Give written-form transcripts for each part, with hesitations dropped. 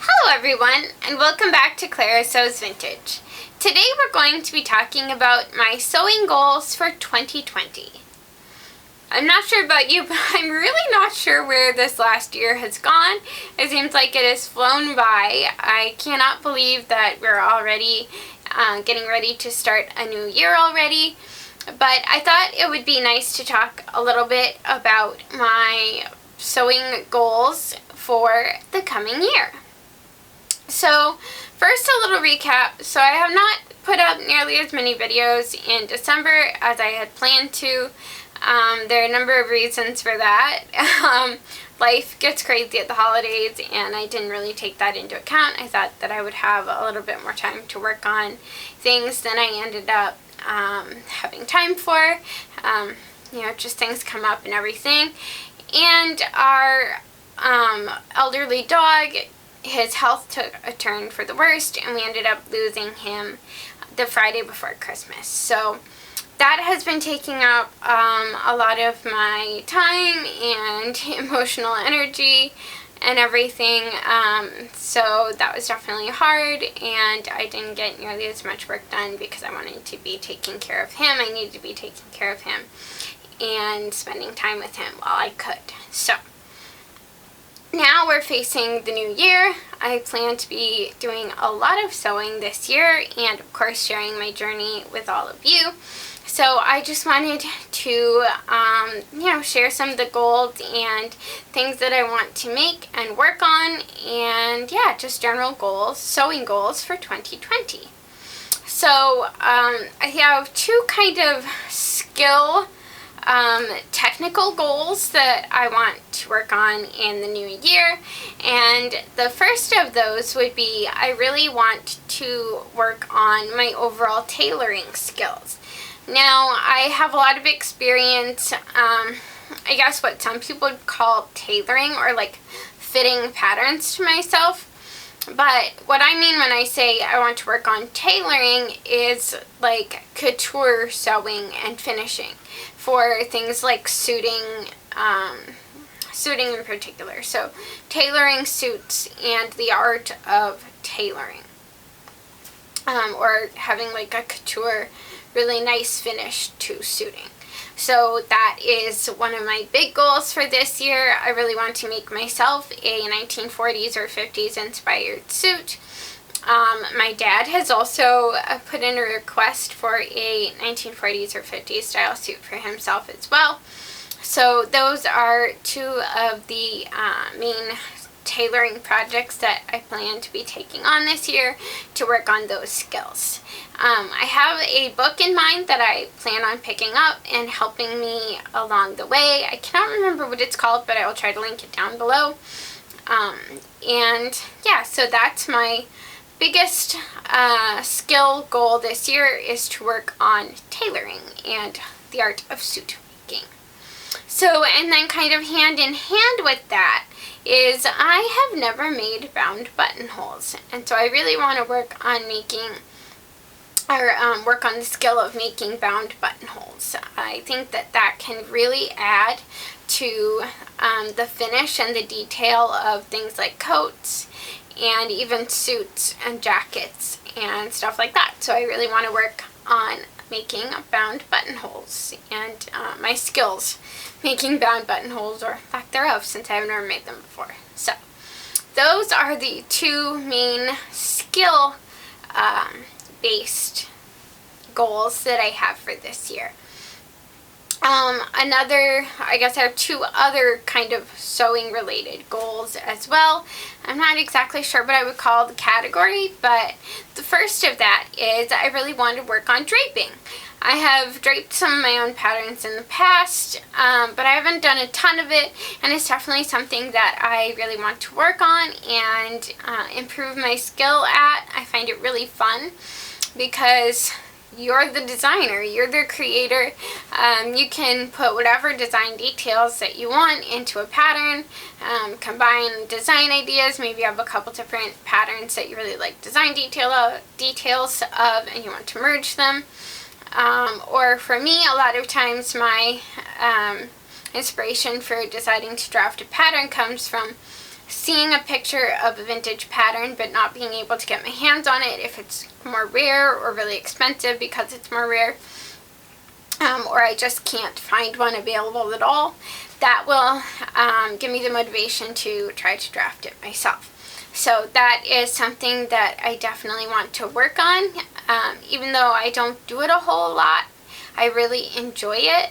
Hello everyone, and welcome back to Clara Sews Vintage. Today we're going to be talking about my sewing goals for 2020. I'm not sure about you, but I'm really not sure where this last year has gone. It seems like it has flown by. I cannot believe that we're already getting ready to start a new year already. But I thought it would be nice to talk a little bit about my sewing goals for the coming year. So first, a little recap. So I have not put up nearly as many videos in December as I had planned to. There are a number of reasons for that. Life gets crazy at the holidays and I didn't really take that into account. I thought that I would have a little bit more time to work on things than I ended up having time for. Just things come up and everything. And our elderly dog, his health took a turn for the worst, and we ended up losing him the Friday before Christmas. So that has been taking up a lot of my time and emotional energy and everything. So that was definitely hard, and I didn't get nearly as much work done because I wanted to be taking care of him. I needed to be taking care of him and spending time with him while I could. So now we're facing the new year. I plan to be doing a lot of sewing this year and of course sharing my journey with all of you. So I just wanted to share some of the goals and things that I want to make and work on, and just general goals, sewing goals for 2020. So I have two kind of technical goals that I want to work on in the new year, and the first of those would be I really want to work on my overall tailoring skills. Now I have a lot of experience, I guess what some people would call tailoring, or like fitting patterns to myself. But what I mean when I say I want to work on tailoring is like couture sewing and finishing for things like suiting in particular. So tailoring suits and the art of tailoring, or having like a couture really nice finish to suiting. So that is one of my big goals for this year. I really want to make myself a 1940s or 50s inspired suit. My dad has also put in a request for a 1940s or 50s style suit for himself as well. So those are two of the main tailoring projects that I plan to be taking on this year to work on those skills. I have a book in mind that I plan on picking up and helping me along the way. I cannot remember what it's called, but I will try to link it down below. So that's my biggest skill goal this year, is to work on tailoring and the art of suit making. So, and then kind of hand in hand with that is I have never made bound buttonholes, and so I really want to work on work on the skill of making bound buttonholes. I think that can really add to the finish and the detail of things like coats and even suits and jackets and stuff like that. So I really want to work on making bound buttonholes and my skills making bound buttonholes, or lack thereof, since I have never made them before. So those are the two main skill based goals that I have for this year. I guess I have two other kind of sewing related goals as well. I'm not exactly sure what I would call the category, but the first of that is I really want to work on draping. I have draped some of my own patterns in the past, but I haven't done a ton of it, and it's definitely something that I really want to work on and improve my skill at. I find it really fun because you're the designer, you're the creator. You can put whatever design details that you want into a pattern, combine design ideas. Maybe you have a couple different patterns that you really like design details of and you want to merge them. Or for me, a lot of times my inspiration for deciding to draft a pattern comes from seeing a picture of a vintage pattern but not being able to get my hands on it if it's more rare or really expensive because it's more rare, or I just can't find one available at all, that will give me the motivation to try to draft it myself. So that is something that I definitely want to work on. Even though I don't do it a whole lot, I really enjoy it.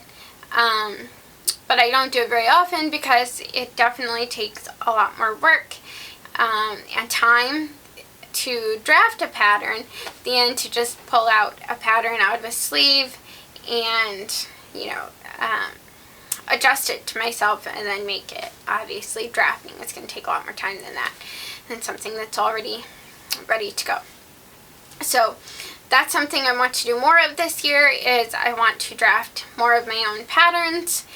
But I don't do it very often because it definitely takes a lot more work and time to draft a pattern than to just pull out a pattern out of a sleeve and, adjust it to myself and then make it. Obviously, drafting is going to take a lot more time than that, than something that's already ready to go. So that's something I want to do more of this year, is I want to draft more of my own patterns.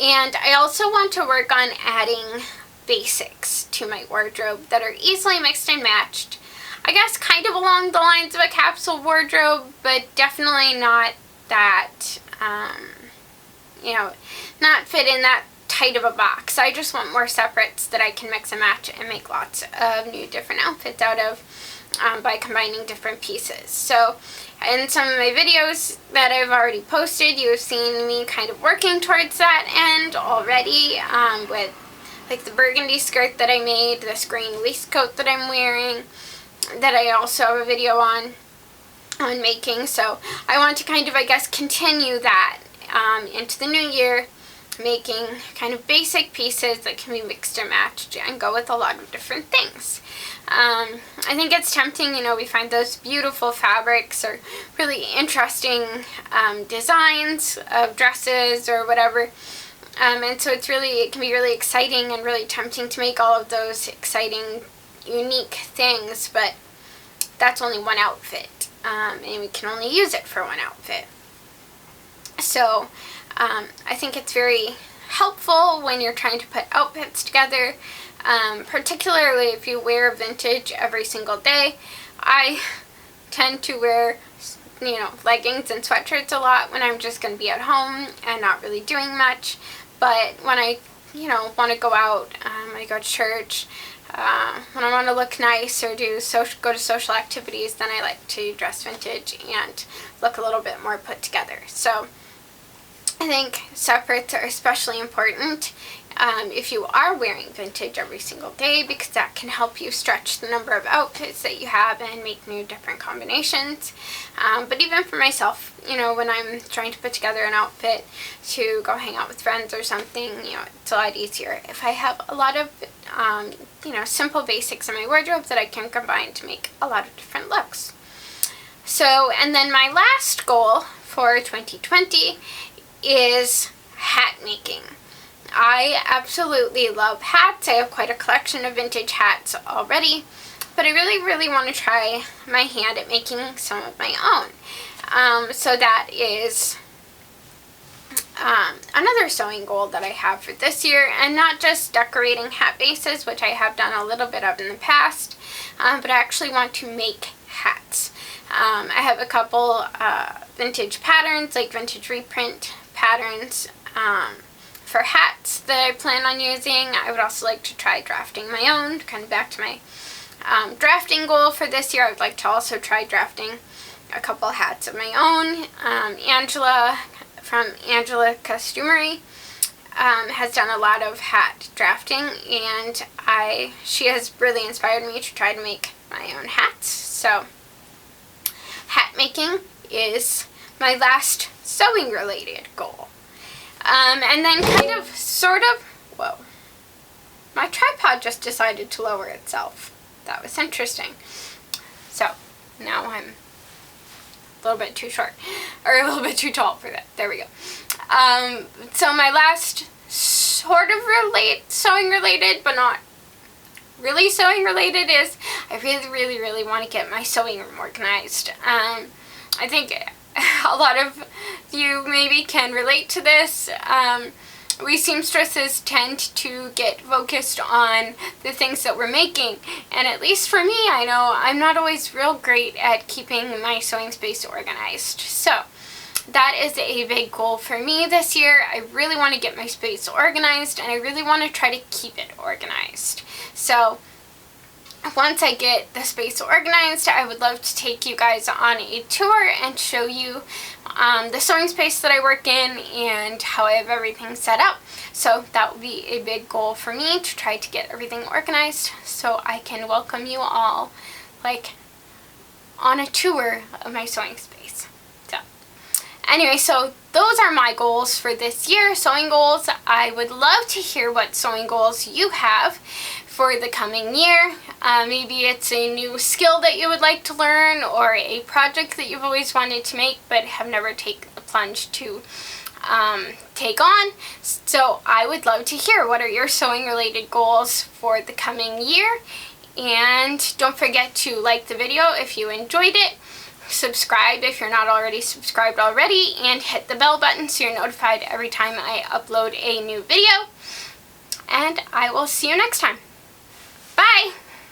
And I also want to work on adding basics to my wardrobe that are easily mixed and matched. I guess kind of along the lines of a capsule wardrobe, but definitely not that, not fit in that tight of a box. I just want more separates that I can mix and match and make lots of new different outfits out of by combining different pieces. So in some of my videos that I've already posted, you've seen me kind of working towards that end already, with like the burgundy skirt that I made, this green waistcoat that I'm wearing, that I also have a video on making. So I want to kind of, I guess, continue that into the new year, making kind of basic pieces that can be mixed and matched and go with a lot of different things. I think it's tempting, we find those beautiful fabrics or really interesting designs of dresses or whatever, and so it can be really exciting and really tempting to make all of those exciting, unique things, but that's only one outfit, and we can only use it for one outfit. So I think it's very helpful when you're trying to put outfits together, particularly if you wear vintage every single day. I tend to wear, leggings and sweatshirts a lot when I'm just going to be at home and not really doing much. But when I, want to go out, I go to church, when I want to look nice or go to social activities, then I like to dress vintage and look a little bit more put together. So I think separates are especially important if you are wearing vintage every single day, because that can help you stretch the number of outfits that you have and make new different combinations. But even for myself, when I'm trying to put together an outfit to go hang out with friends or something, it's a lot easier if I have a lot of, simple basics in my wardrobe that I can combine to make a lot of different looks. So, and then my last goal for 2020 is hat making. I absolutely love hats. I have quite a collection of vintage hats already, but I really, really want to try my hand at making some of my own. So that is another sewing goal that I have for this year, and not just decorating hat bases, which I have done a little bit of in the past, but I actually want to make hats. I have a couple vintage patterns, like vintage reprint patterns for hats that I plan on using. I would also like to try drafting my own, kind of back to my drafting goal for this year. I would like to also try drafting a couple hats of my own. Angela from Angela Costumery has done a lot of hat drafting, and she has really inspired me to try to make my own hats. So hat making is my last sewing related goal. And then whoa, my tripod just decided to lower itself. That was interesting. So now I'm a little bit too short, or a little bit too tall for that. There we go. So my last sort of sewing related, but not really sewing related, is I really, really, really want to get my sewing room organized. I think a lot of you maybe can relate to this. We seamstresses tend to get focused on the things that we're making, and at least for me, I know I'm not always real great at keeping my sewing space organized. So that is a big goal for me this year. I really want to get my space organized, and I really want to try to keep it organized. So once I get the space organized, I would love to take you guys on a tour and show you the sewing space that I work in and how I have everything set up. So that would be a big goal for me, to try to get everything organized so I can welcome you all like on a tour of my sewing space. So anyway, so those are my goals for this year, sewing goals. I would love to hear what sewing goals you have for the coming year. Maybe it's a new skill that you would like to learn, or a project that you've always wanted to make but have never taken the plunge to take on. So I would love to hear, what are your sewing related goals for the coming year? And don't forget to like the video if you enjoyed it, subscribe if you're not already subscribed already, and hit the bell button so you're notified every time I upload a new video. And I will see you next time. Bye!